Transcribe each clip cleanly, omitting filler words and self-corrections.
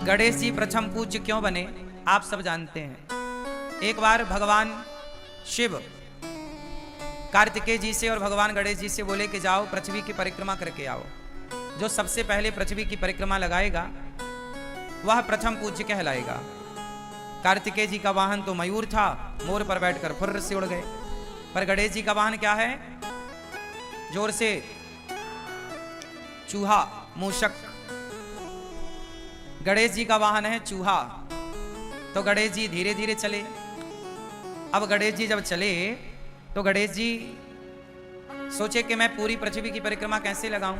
गणेश जी प्रथम पूज्य क्यों बने आप सब जानते हैं। एक बार भगवान शिव कार्तिकेय जी से और भगवान गणेश जी से बोले कि जाओ पृथ्वी की परिक्रमा करके आओ। जो सबसे पहले पृथ्वी की परिक्रमा लगाएगा वह प्रथम पूज्य कहलाएगा। कार्तिकेय जी का वाहन तो मयूर था, मोर पर बैठकर फुर्र से उड़ गए। पर गणेश जी का वाहन क्या है? जोर से चूहा, मूषक। गणेश जी का वाहन है चूहा। तो गणेश जी धीरे धीरे चले। अब गणेश जी जब चले तो गणेश जी सोचे कि मैं पूरी पृथ्वी की परिक्रमा कैसे लगाऊं।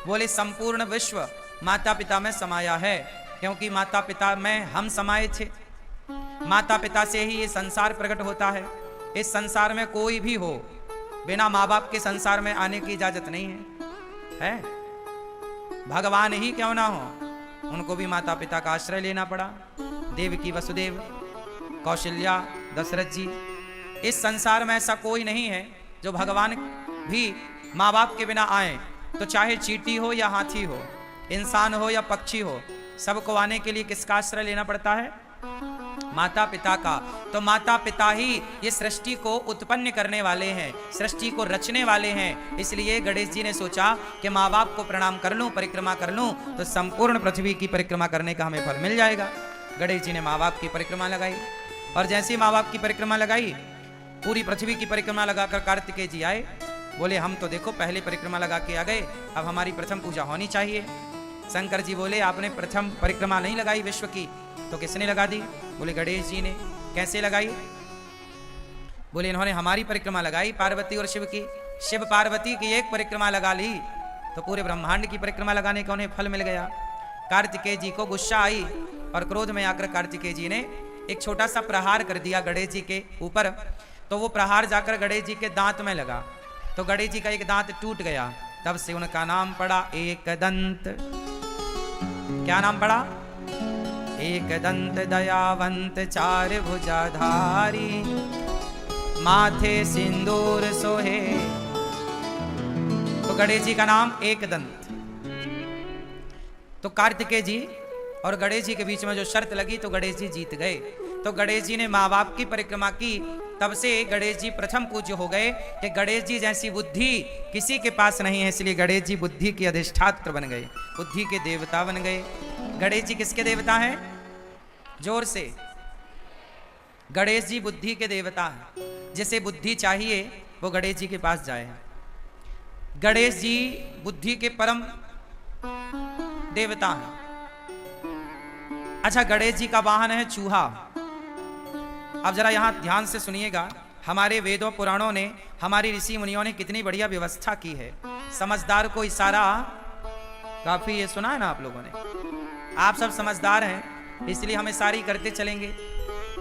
बोले संपूर्ण विश्व माता पिता में समाया है, क्योंकि माता पिता में हम समाये थे। माता पिता से ही ये संसार प्रकट होता है। इस संसार में कोई भी हो, बिना माँ बाप के संसार में आने की इजाजत नहीं है। भगवान ही क्यों ना हो, उनको भी माता पिता का आश्रय लेना पड़ा। देवकी वसुदेव, कौशल्या, दशरथ जी। इस संसार में ऐसा कोई नहीं है जो भगवान भी माँ बाप के बिना आए। तो चाहे चींटी हो या हाथी हो, इंसान हो या पक्षी हो, सबको आने के लिए किसका आश्रय लेना पड़ता है? माता पिता का। तो माता पिता ही ये सृष्टि को उत्पन्न करने वाले हैं, सृष्टि को रचने वाले हैं। इसलिए गणेश जी ने सोचा कि माँ बाप को प्रणाम कर लूं, परिक्रमा कर लूं, तो संपूर्ण पृथ्वी की परिक्रमा करने का हमें फल मिल जाएगा। गणेश जी ने माँ बाप की परिक्रमा लगाई, और जैसे ही माँ बाप की परिक्रमा लगाई, पूरी पृथ्वी की परिक्रमा लगाकर कार्तिकेय जी आए। बोले हम तो देखो पहले परिक्रमा लगा के आ गए, अब हमारी प्रथम पूजा होनी चाहिए। शंकर जी बोले आपने प्रथम परिक्रमा नहीं लगाई विश्व की, तो किसने लगा दी? बोले गणेश जी ने। कैसे लगाई? बोले इन्होंने हमारी परिक्रमा लगाई, पार्वती और शिव की। शिव पार्वती की एक परिक्रमा लगा ली तो पूरे ब्रह्मांड की परिक्रमा लगाने का उन्हें फल मिल गया। कार्तिकेय जी को गुस्सा आई और क्रोध में आकर कार्तिकेय जी ने एक छोटा सा प्रहार कर दिया गणेश जी के ऊपर। तो वो प्रहार जाकर गणेश जी के दांत में लगा, तो गणेश जी का एक दांत टूट गया। तब से उनका नाम पड़ा एकदंत। क्या नाम पड़ा? एकदंत दयावंत चार भुजाधारी, माथे सिंदूर सोहे। तो गणेश जी का नाम एकदंत। तो कार्तिकेय जी और गणेश जी के बीच में जो शर्त लगी तो गणेश जी जीत गए। तो गणेश जी ने माँ बाप की परिक्रमा की, तब से गणेश जी प्रथम पूज्य हो गए कि गणेश जी जैसी बुद्धि किसी के पास नहीं है। इसलिए गणेश जी बुद्धि के अधिष्ठात्र बन गए, बुद्धि के देवता बन गए। गणेश जी किसके देवता हैं? जोर से। गणेश जी बुद्धि के देवता हैं। जिसे बुद्धि चाहिए वो गणेश जी के पास जाए। गणेश जी बुद्धि के परम देवता हैं। अच्छा, गणेश जी का वाहन है चूहा। अब जरा यहां ध्यान से सुनिएगा। हमारे वेदों पुराणों ने, हमारी ऋषि मुनियों ने कितनी बढ़िया व्यवस्था की है। समझदार को इशारा काफी, ये सुना है ना आप लोगों ने। आप सब समझदार हैं, इसलिए हम इशारे करते चलेंगे।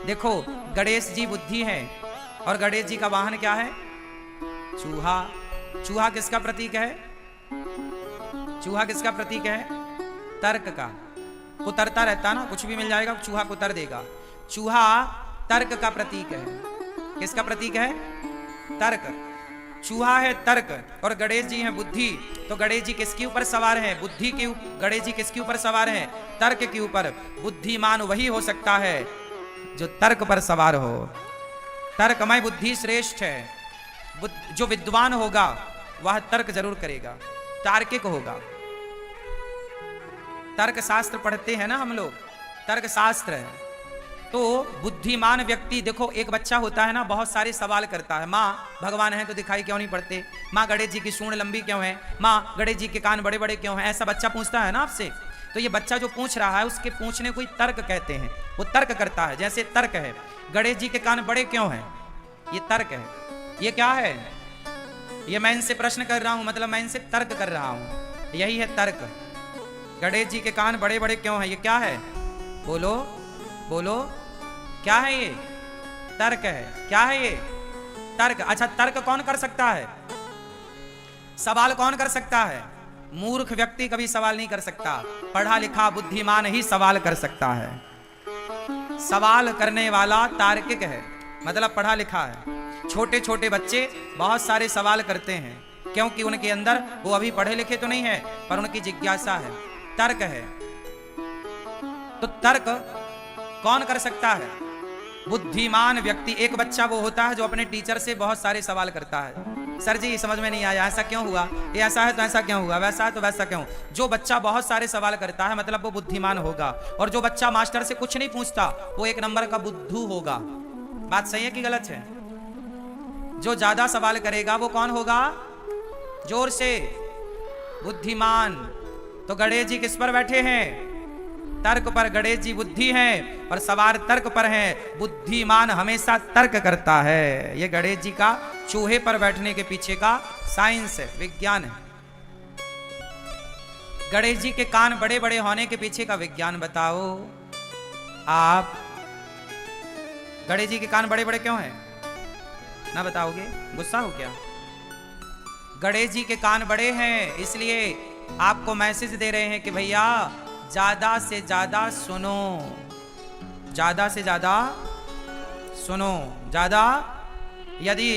देखो गणेश जी बुद्धि है और गणेश जी का वाहन क्या है? चूहा। चूहा किसका प्रतीक है? चूहा किसका प्रतीक है? तर्क का। कुतरता रहता ना, कुछ भी मिल जाएगा चूहा कुतर देगा। चूहा तर्क का प्रतीक है। किसका प्रतीक है? तर्क। चूहा है तर्क और गणेश जी हैं बुद्धि। तो गणेश जी किसके ऊपर सवार हैं? बुद्धि के ऊपर। गणेश जी किसके ऊपर सवार हैं? तर्क के ऊपर। बुद्धिमान वही हो सकता है जो तर्क पर सवार हो। तर्कमय बुद्धि श्रेष्ठ है। जो विद्वान होगा वह तर्क जरूर करेगा, तार्किक होगा। तर्क शास्त्र पढ़ते हैं ना हम लोग, तर्क शास्त्र है। तो बुद्धिमान व्यक्ति, देखो एक बच्चा होता है ना, बहुत सारे सवाल करता है। माँ भगवान है तो दिखाई क्यों नहीं पड़ते? माँ गणेश जी की सूंड लंबी क्यों है? माँ गणेश जी के कान बड़े बड़े क्यों हैं? ऐसा बच्चा पूछता है ना आपसे। तो ये बच्चा जो पूछ रहा है उसके पूछने को ही तर्क कहते हैं। वो तर्क करता है। जैसे तर्क है, गणेश जी के कान बड़े क्यों हैं? ये तर्क है। ये क्या है? ये मैं इनसे प्रश्न कर रहा हूं, मतलब मैं इनसे तर्क कर रहा हूं। यही है तर्क। गणेश जी के कान बड़े बड़े क्यों हैं? ये क्या है? बोलो बोलो, क्या है ये? तर्क है। क्या है ये? तर्क। अच्छा, तर्क कौन कर सकता है? सवाल कौन कर सकता है? मूर्ख व्यक्ति कभी सवाल नहीं कर सकता। पढ़ा लिखा बुद्धिमान ही सवाल कर सकता है। सवाल करने वाला तार्किक है, मतलब पढ़ा लिखा है। छोटे छोटे बच्चे बहुत सारे सवाल करते हैं, क्योंकि उनके अंदर, वो अभी पढ़े लिखे तो नहीं है पर उनकी जिज्ञासा है, तर्क है। तो तर्क कौन कर सकता है? बुद्धिमान व्यक्ति। एक बच्चा वो होता है जो अपने टीचर से बहुत सारे सवाल करता है, सर जी समझ में नहीं आया, ऐसा क्यों हुआ, ये ऐसा है तो ऐसा क्यों हुआ, वैसा है तो वैसा क्यों। जो बच्चा बहुत सारे सवाल करता है मतलब वो बुद्धिमान होगा, और जो बच्चा मास्टर से कुछ नहीं पूछता वो एक नंबर का बुद्धू होगा। बात सही है कि गलत है? जो ज्यादा सवाल करेगा वो कौन होगा? जोर से, बुद्धिमान। तो गणेश जी किस पर बैठे हैं? तर्क पर। गणेश जी बुद्धि हैं और सवार तर्क पर हैं। बुद्धिमान हमेशा तर्क करता है। ये गणेश जी का चूहे पर बैठने के पीछे का साइंस है, विज्ञान है। गणेश जी के कान बड़े बड़े होने के पीछे का विज्ञान बताओ आप। गणेश जी के कान बड़े बड़े क्यों हैं? ना बताओगे? गुस्सा हो क्या? गणेश जी के कान बड़े हैं इसलिए आपको मैसेज दे रहे हैं कि भैया ज्यादा से ज्यादा सुनो, ज्यादा से ज्यादा सुनो। ज्यादा यदि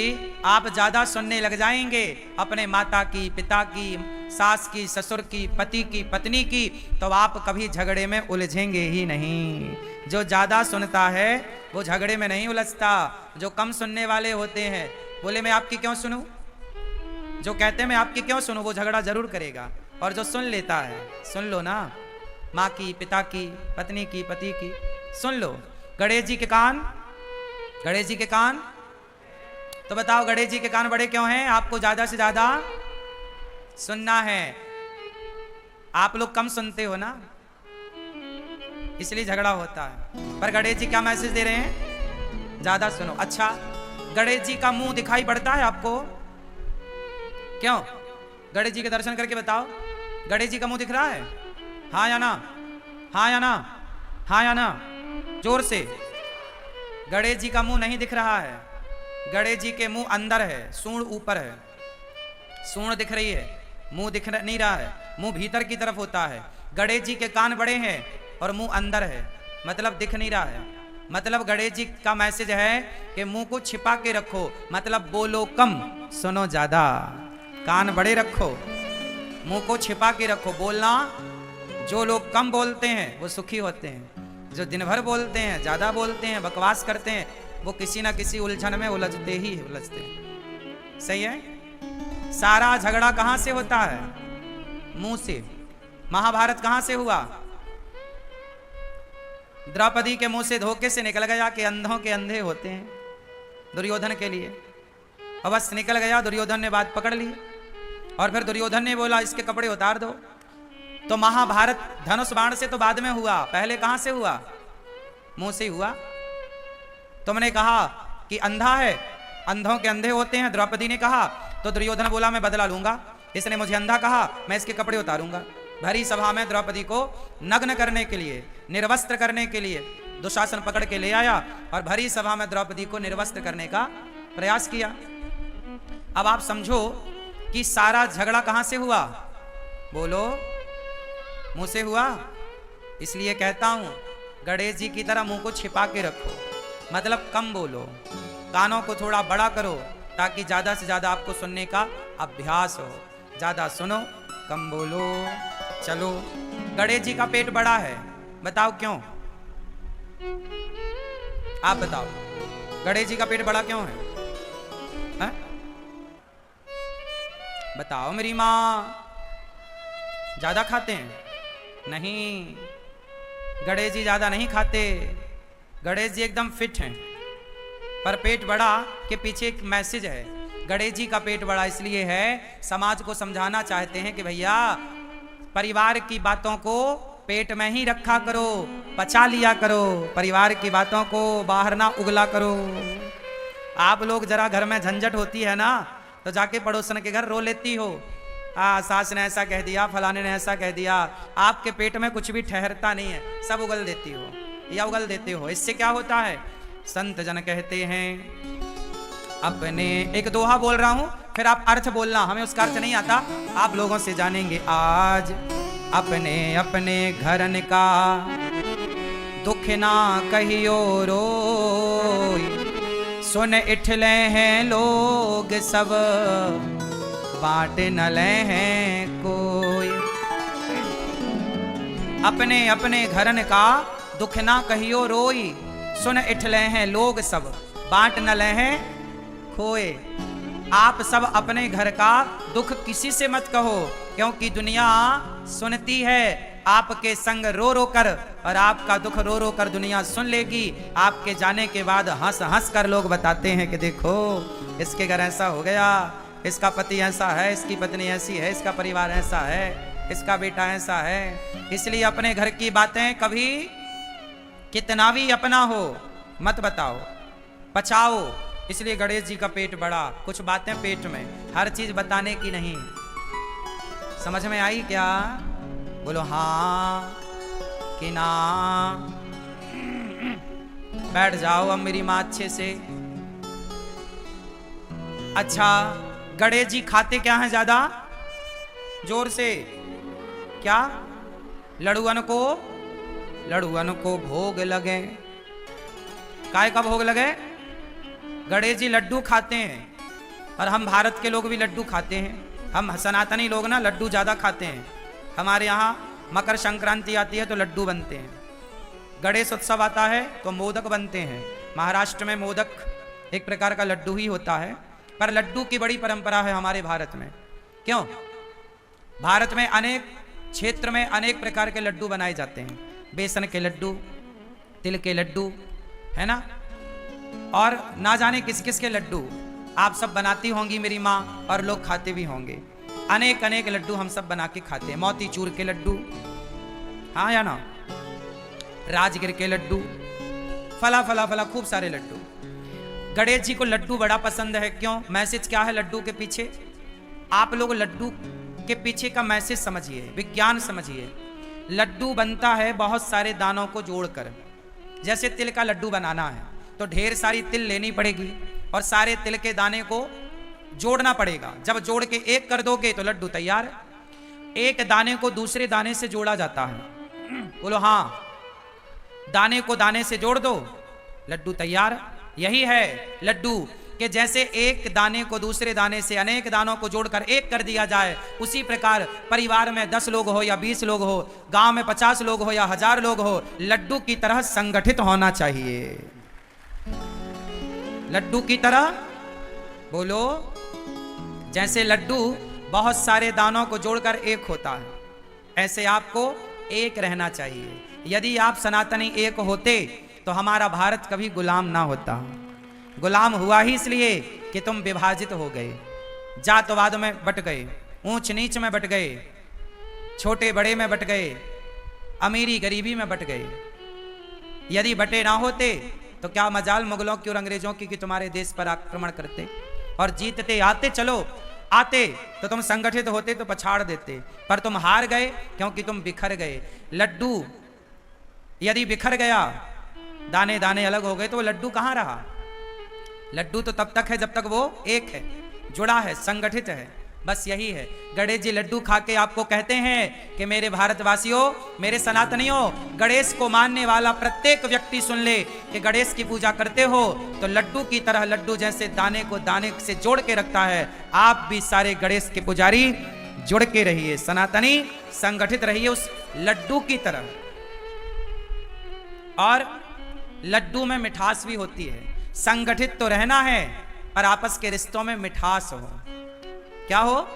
आप ज्यादा सुनने लग जाएंगे अपने माता की, पिता की, सास की, ससुर की, पति की, पत्नी की, तो आप कभी झगड़े में उलझेंगे ही नहीं। जो ज्यादा सुनता है वो झगड़े में नहीं उलझता। जो कम सुनने वाले होते हैं, बोले मैं आपकी क्यों सुनूं, जो कहते हैं मैं आपकी क्यों सुनूं, वो झगड़ा जरूर करेगा। और जो सुन लेता है, सुन लो ना, माँ की, पिता की, पत्नी की, पति की, सुन लो। गणेश जी के कान, गणेश जी के कान, तो बताओ गणेश जी के कान बड़े क्यों हैं? आपको ज्यादा से ज्यादा सुनना है। आप लोग कम सुनते हो ना, इसलिए झगड़ा होता है। पर गणेश जी क्या मैसेज दे रहे हैं? ज्यादा सुनो। अच्छा, गणेश जी का मुंह दिखाई पड़ता है आपको? क्यों? गणेश जी के दर्शन करके बताओ, गणेश जी का मुंह दिख रहा है? हाँ या ना? हाँ या ना? हाँ या ना? जोर से। गणेश जी का मुंह नहीं दिख रहा है। गणेश जी के मुंह अंदर है, सूंड ऊपर है। सूंड दिख रही है, मुंह दिख नहीं रहा है। मुंह भीतर की तरफ होता है। गणेश जी के कान बड़े हैं और मुंह अंदर है, मतलब दिख नहीं रहा है। मतलब गणेश जी का मैसेज है कि मुंह को छिपा के रखो, मतलब बोलो कम, सुनो ज्यादा। कान बड़े रखो, मुंह को छिपा के रखो, बोलना। जो लोग कम बोलते हैं वो सुखी होते हैं। जो दिन भर बोलते हैं, ज्यादा बोलते हैं, बकवास करते हैं, वो किसी ना किसी उलझन में उलझते ही उलझते हैं। सही है? सारा झगड़ा कहां से होता है? मुंह से। महाभारत कहां से हुआ? द्रौपदी के मुंह से धोखे से निकल गया कि अंधों के अंधे होते हैं, दुर्योधन के लिए। और बस निकल गया, दुर्योधन ने बात पकड़ ली और फिर दुर्योधन ने बोला इसके कपड़े उतार दो। तो महाभारत धनुष बाण से तो बाद में हुआ, पहले कहां से हुआ? मुंह से हुआ। तुमने कहा कि अंधा है, अंधों के अंधे होते हैं, द्रौपदी ने कहा। तो दुर्योधन बोला मैं बदला लूंगा, इसने मुझे अंधा कहा, मैं इसके कपड़े उतारूंगा। भरी सभा में द्रौपदी को नग्न करने के लिए, निर्वस्त्र करने के लिए दुशासन पकड़ के ले आया और भरी सभा में द्रौपदी को निर्वस्त्र करने का प्रयास किया। अब आप समझो कि सारा झगड़ा कहां से हुआ? बोलो, मुंह से हुआ। इसलिए कहता हूं गणेश जी की तरह मुंह को छिपा के रखो, मतलब कम बोलो, कानों को थोड़ा बड़ा करो ताकि ज्यादा से ज्यादा आपको सुनने का अभ्यास हो। ज्यादा सुनो, कम बोलो। चलो, गणेश जी का पेट बड़ा है, बताओ क्यों? आप बताओ, गणेश जी का पेट बड़ा क्यों है? बताओ मेरी माँ। ज्यादा खाते हैं? नहीं, गणेश जी ज्यादा नहीं खाते। गणेश जी एकदम फिट हैं, पर पेट बड़ा के पीछे एक मैसेज है। गणेश जी का पेट बड़ा इसलिए है, समाज को समझाना चाहते हैं कि भैया परिवार की बातों को पेट में ही रखा करो, पचा लिया करो, परिवार की बातों को बाहर ना उगला करो। आप लोग जरा घर में झंझट होती है ना तो जाके पड़ोसन के घर रो लेती हो, सास ने ऐसा कह दिया, फलाने ने ऐसा कह दिया। आपके पेट में कुछ भी ठहरता नहीं है, सब उगल देती हो या उगल देते हो। इससे क्या होता है? संत जन कहते हैं अपने, एक दोहा बोल रहा हूं, फिर आप अर्थ बोलना, हमें उसका अर्थ नहीं आता, आप लोगों से जानेंगे आज। अपने अपने घरन का दुख ना कहियो रोई, सुन इठले हैं लोग सब, बांट न ले हैं कोई। अपने अपने घरन का दुख ना कहियो रोई, सुन इठले हैं लोग सब बांट न ले हैं खोए। आप सब अपने घर का दुख किसी से मत कहो, क्योंकि दुनिया सुनती है आपके संग रो रो कर, और आपका दुख रो रो कर दुनिया सुन लेगी। आपके जाने के बाद हंस हंस कर लोग बताते हैं कि देखो इसके घर ऐसा हो गया, इसका पति ऐसा है, इसकी पत्नी ऐसी है, इसका परिवार ऐसा है, इसका बेटा ऐसा है। इसलिए अपने घर की बातें कभी कितना भी अपना हो मत बताओ, पचाओ। इसलिए गणेश जी का पेट बड़ा, कुछ बातें पेट में, हर चीज बताने की नहीं। समझ में आई क्या? बोलो हाँ कि ना। बैठ जाओ अब मेरी मां अच्छे से। अच्छा, गणेश जी खाते क्या हैं ज्यादा? जोर से। क्या? लड़ुअन को भोग लगे। काय का भोग लगे? गणेश जी लड्डू खाते हैं, और हम भारत के लोग भी लड्डू खाते हैं। हम सनातनी लोग ना लड्डू ज्यादा खाते हैं। हमारे यहाँ मकर संक्रांति आती है तो लड्डू बनते हैं, गणेश उत्सव आता है तो मोदक बनते हैं। महाराष्ट्र में मोदक एक प्रकार का लड्डू ही होता है, पर लड्डू की बड़ी परंपरा है हमारे भारत में। क्यों? भारत में अनेक क्षेत्र में अनेक प्रकार के लड्डू बनाए जाते हैं। बेसन के लड्डू, तिल के लड्डू, है ना, और ना जाने किस किस के लड्डू आप सब बनाती होंगी मेरी माँ, और लोग खाते भी होंगे। अनेक अनेक लड्डू हम सब बना के खाते हैं। मोतीचूर के लड्डू, हाँ या ना, राजगिर के लड्डू, फला फला फला खूब सारे लड्डू। गणेश जी को लड्डू बड़ा पसंद है। क्यों? मैसेज क्या है लड्डू के पीछे? आप लोग लड्डू के पीछे का मैसेज समझिए, विज्ञान समझिए। लड्डू बनता है बहुत सारे दानों को जोड़कर। जैसे तिल का लड्डू बनाना है तो ढेर सारी तिल लेनी पड़ेगी, और सारे तिल के दाने को जोड़ना पड़ेगा। जब जोड़ के एक कर दोगे तो लड्डू तैयार। एक दाने को दूसरे दाने से जोड़ा जाता है। बोलो हाँ। दाने को दाने से जोड़ दो, लड्डू तैयार। यही है लड्डू, कि जैसे एक दाने को दूसरे दाने से अनेक दानों को जोड़कर एक कर दिया जाए, उसी प्रकार परिवार में 10 लोग हो या 20 लोग हो, गांव में 50 लोग हो या 1000 लोग हो, लड्डू की तरह संगठित होना चाहिए। लड्डू की तरह। बोलो, जैसे लड्डू बहुत सारे दानों को जोड़कर एक होता है, ऐसे आपको एक रहना चाहिए। यदि आप सनातनी एक होते तो हमारा भारत कभी गुलाम ना होता। गुलाम हुआ ही इसलिए कि तुम विभाजित हो गए, जातवाद में बट गए, ऊंच नीच में बट गए, छोटे बड़े में बट गए, अमीरी गरीबी में बट गए। यदि बटे ना होते तो क्या मजाल मुगलों की और अंग्रेजों की कि तुम्हारे देश पर आक्रमण करते और जीतते। आते तो तुम संगठित होते तो पछाड़ देते, पर तुम हार गए क्योंकि तुम बिखर गए। लड्डू यदि बिखर गया, दाने दाने अलग हो गए, तो वो लड्डू कहाँ रहा? लड्डू तो तब तक है जब तक वो एक है, जुड़ा है, संगठित है। बस यही है। गणेश जी लड्डू खा के आपको कहते हैं कि मेरे भारतवासियों, मेरे सनातनियों, गणेश को मानने वाला प्रत्येक व्यक्ति सुन ले कि गणेश की पूजा करते हो तो लड्डू की तरह, लड्डू जैसे दाने को दाने से जोड़ के रखता है, आप भी सारे गणेश के पुजारी जुड़ के रहिए, सनातनी संगठित रहिए उस लड्डू की तरह। और लड्डू में मिठास भी होती है। संगठित तो रहना है, पर आपस के रिश्तों में मिठास हो। क्या हो?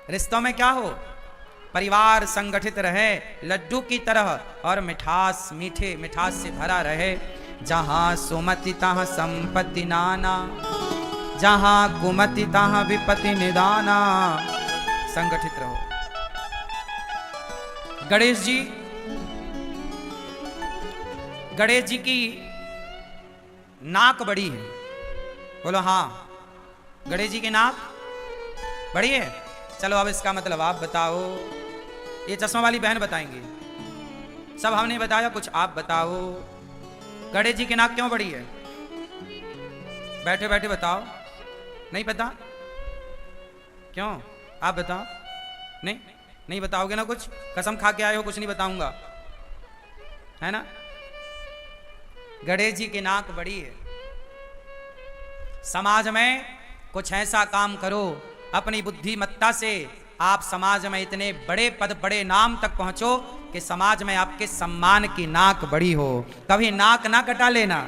रिश्तों में क्या हो? परिवार संगठित रहे लड्डू की तरह, और मिठास, मीठे मिठास से भरा रहे। जहां सुमति तहां संपत्ति नाना, जहां कुमति तहां विपत्ति निदाना। संगठित रहो। गणेश जी की नाक बड़ी है। बोलो हाँ। गणेश जी की नाक बड़ी है। चलो अब इसका मतलब आप बताओ। ये चश्मा वाली बहन बताएंगी, सब हमने बताया, कुछ आप बताओ। गणेश जी की नाक क्यों बड़ी है? बैठे बैठे बताओ। नहीं पता? क्यों? आप बताओ। नहीं बताओगे ना? कुछ कसम खा के आए हो, कुछ नहीं बताऊंगा, है ना? गणेश जी की नाक बड़ी है। समाज में कुछ ऐसा काम करो, अपनी बुद्धिमत्ता से आप समाज में इतने बड़े पद, बड़े नाम तक पहुंचो कि समाज में आपके सम्मान की नाक बड़ी हो। कभी नाक ना कटा लेना,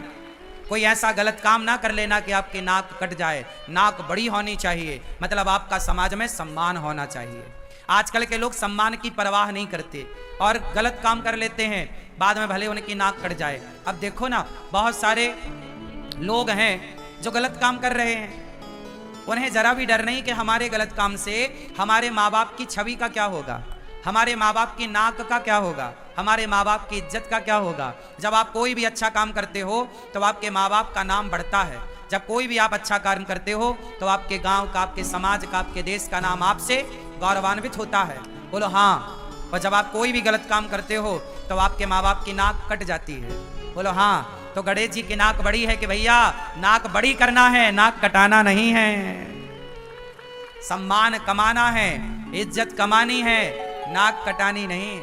कोई ऐसा गलत काम ना कर लेना कि आपकी नाक कट जाए। नाक बड़ी होनी चाहिए, मतलब आपका समाज में सम्मान होना चाहिए। आजकल के लोग सम्मान की परवाह नहीं करते और गलत काम कर लेते हैं, बाद में भले उनकी नाक कट जाए। अब देखो ना, बहुत सारे लोग हैं जो गलत काम कर रहे हैं, उन्हें जरा भी डर नहीं कि हमारे गलत काम से हमारे माँ बाप की छवि का क्या होगा, हमारे माँ बाप की नाक का क्या होगा, हमारे माँ बाप की इज्जत का क्या होगा। जब आप कोई भी अच्छा काम करते हो तो आपके माँ बाप का नाम बढ़ता है। जब कोई भी आप अच्छा कार्य करते हो तो आपके गांव का, आपके समाज का, आपके देश का नाम आपसे गौरवान्वित होता है। बोलो हाँ। और जब आप कोई भी गलत काम करते हो तो आपके माँ बाप की नाक कट जाती है। बोलो हाँ। तो गणेश जी की नाक बड़ी है कि भैया नाक बड़ी करना है, नाक कटाना नहीं है। सम्मान कमाना है, इज्जत कमानी है, नाक कटानी नहीं।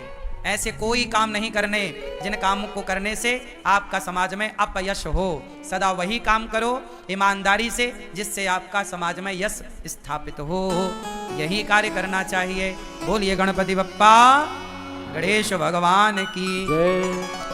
ऐसे कोई काम नहीं करने जिन कामों को करने से आपका समाज में अपयश हो। सदा वही काम करो ईमानदारी से जिससे आपका समाज में यश स्थापित हो। यही कार्य करना चाहिए। बोलिए गणपति बप्पा गणेश भगवान की जय।